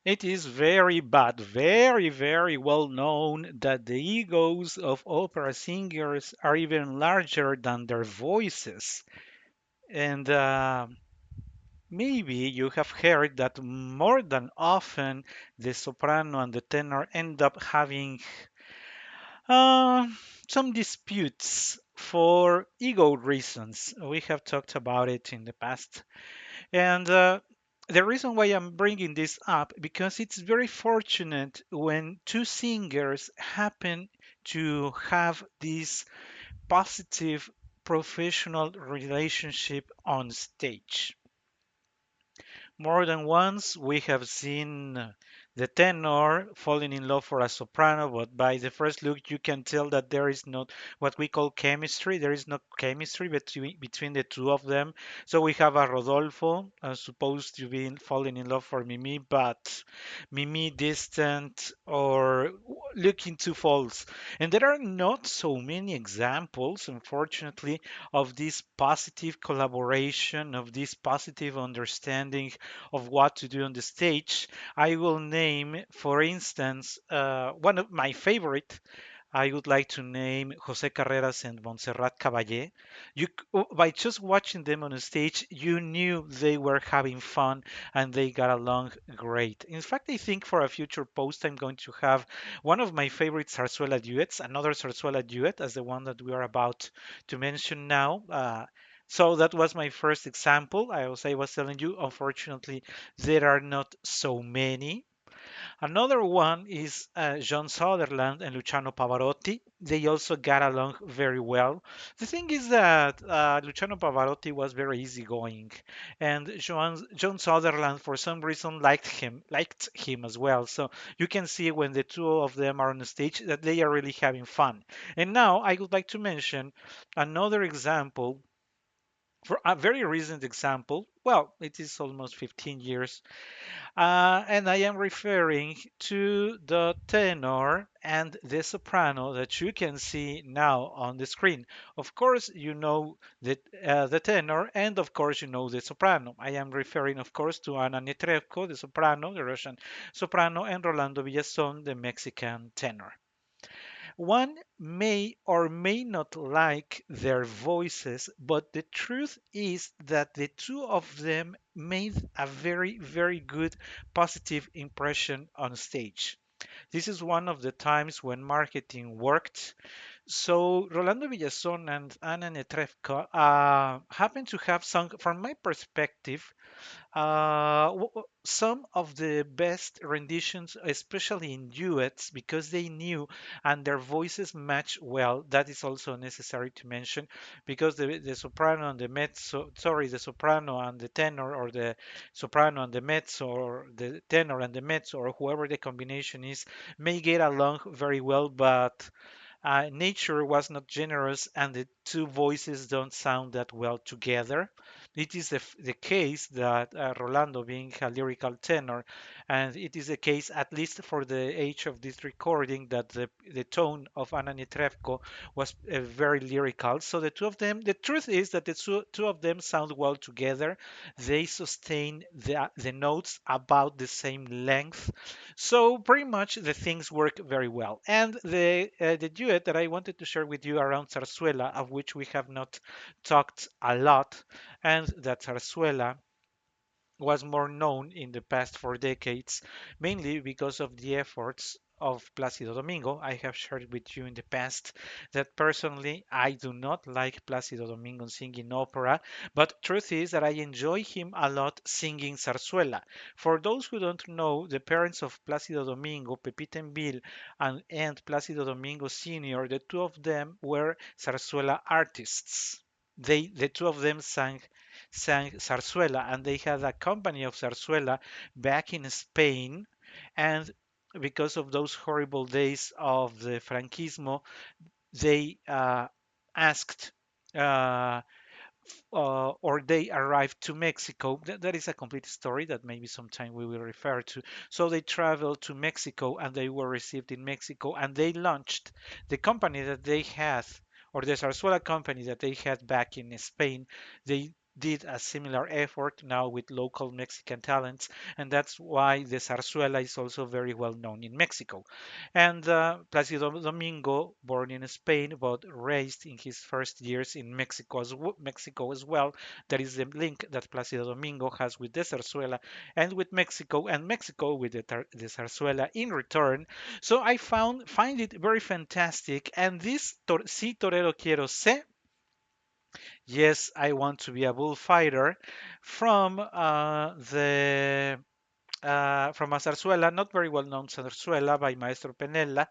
It is very bad, very, very well known that the egos of opera singers are even larger than their voices. And maybe you have heard that more than often the soprano and the tenor end up having uh, some disputes for ego reasons. We have talked about it in the past. And the reason why I'm bringing this up because it's very fortunate when two singers happen to have this positive professional relationship on stage. More than once, we have seen the tenor falling in love for a soprano, but by the first look, you can tell that there is not what we call chemistry. There is no chemistry between the two of them. So we have a Rodolfo supposed to be falling in love for Mimi, but Mimi distant or looking too false. And there are not so many examples, unfortunately, of this positive collaboration, of this positive understanding of what to do on the stage. I will name, for instance, one of my favorite. I would like to name Jose Carreras and Montserrat Caballé. By just watching them on the stage, you knew they were having fun and they got along great. In fact, I think for a future post, I'm going to have one of my favorite Zarzuela duets, another Zarzuela duet, as the one that we are about to mention now. So that was my first example. I was telling you, unfortunately, there are not so many. Another one is John Sutherland and Luciano Pavarotti. They also got along very well. The thing is that Luciano Pavarotti was very easygoing, and John Sutherland, for some reason, liked him as well. So you can see when the two of them are on the stage that they are really having fun. And now I would like to mention another example for a very recent example. Well, it is almost 15 years and I am referring to the tenor and the soprano that you can see now on the screen. Of course, you know the tenor, and of course, you know the soprano. I am referring, of course, to Anna Netrebko, the soprano, the Russian soprano, and Rolando Villazon, the Mexican tenor. One may or may not like their voices, but the truth is that the two of them made a very, very good positive impression on stage. This is one of the times when marketing worked. So Rolando Villazon and Anna Netrebko happen to have some, from my perspective, some of the best renditions, especially in duets, because they knew and their voices match well. That is also necessary to mention because the soprano and the mezzo, sorry, the soprano and the tenor, or the soprano and the mezzo, or the tenor and the mezzo, or whoever the combination is, may get along very well, but nature was not generous and the two voices don't sound that well together. It is the case that Rolando being a lyrical tenor, and it is the case, at least for the age of this recording, that the tone of Anna Netrebko was very lyrical. So the two of them, the truth is that the two of them sound well together. They sustain the notes about the same length, so pretty much the things work very well. And the duet that I wanted to share with you around Zarzuela, of which we have not talked a lot, and that Zarzuela was more known in the past 4 decades, mainly because of the efforts of Plácido Domingo. I have shared with you in the past that personally I do not like Plácido Domingo singing opera, but truth is that I enjoy him a lot singing zarzuela. For those who don't know, the parents of Plácido Domingo, Pepita and Bill, and Plácido Domingo Sr., the two of them were zarzuela artists. The two of them sang zarzuela, and they had a company of zarzuela back in Spain. And because of those horrible days of the franquismo, they asked uh, or they arrived to Mexico. That is a complete story that maybe sometime we will refer to. So they traveled to Mexico and they were received in Mexico and they launched the company that they had, or the Zarzuela company that they had back in Spain. They did a similar effort now with local Mexican talents, and that's why the zarzuela is also very well known in Mexico. And Placido Domingo, born in Spain but raised in his first years in Mexico as well. That is the link that Placido Domingo has with the zarzuela and with Mexico, and Mexico with the zarzuela in return. So I find it very fantastic. And this Si Torero Quiero Se, yes, I want to be a bullfighter, from from a zarzuela, not very well known zarzuela by Maestro Penella.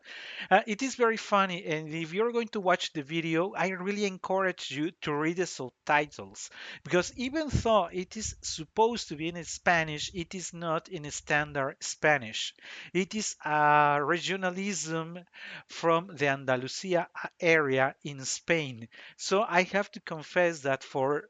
It is very funny, and if you're going to watch the video, I really encourage you to read the subtitles, because even though it is supposed to be in Spanish, it is not in standard Spanish. It is a regionalism from the Andalusia area in Spain. So I have to confess that for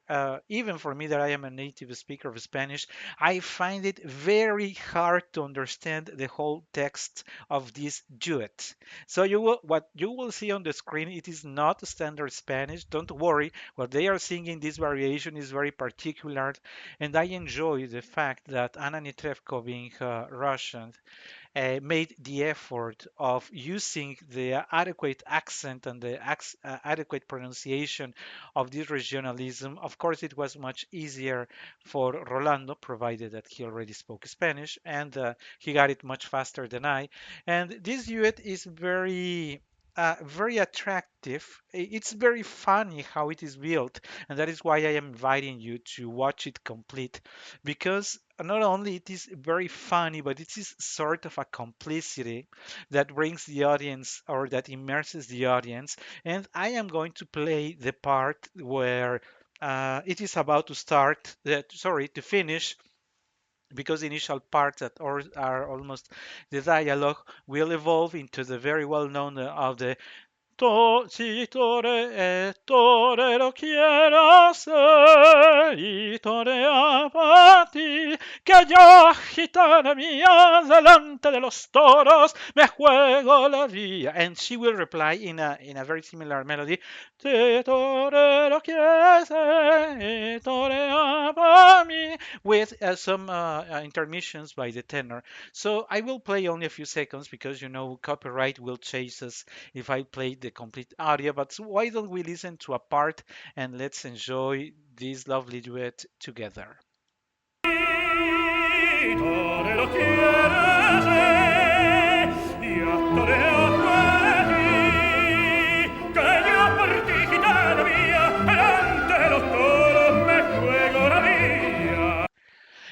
even for me, that I am a native speaker of Spanish, I find it very hard to understand the whole text of this duet. So what you will see on the screen, it is not standard Spanish. Don't worry, what they are singing, this variation is very particular, and I enjoy the fact that Anna Netrebko, being Russian, made the effort of using the adequate accent and the adequate pronunciation of this regionalism. Of course, it was much easier for Rolando, provided that he already spoke Spanish, and he got it much faster than I. And this duet is very attractive. It's very funny how it is built, and that is why I am inviting you to watch it complete, because not only it is very funny, but it is sort of a complicity that brings the audience, or that immerses the audience. And I am going to play the part where it is about to start, sorry, to finish, because the initial parts that are almost the dialogue will evolve into the very well known of the si torero quiero ser y torear a ti, que yo, gitana mía, delante de los toros me juego la vida. And she will reply in a very similar melody, si torero quiero ser y torear a mí, with some intermissions by the tenor. So I will play only a few seconds, because copyright will chase us if I play the complete audio. But why don't we listen to a part, and let's enjoy this lovely duet together.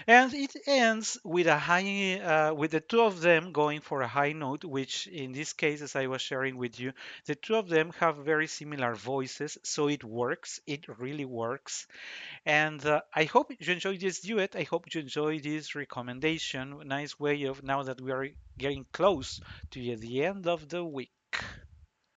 And it ends with with the two of them going for a high note, which in this case, as I was sharing with you, the two of them have very similar voices, so it works. It really works. And I hope you enjoy this duet. I hope you enjoy this recommendation. Nice way of, now that we are getting close to the end of the week.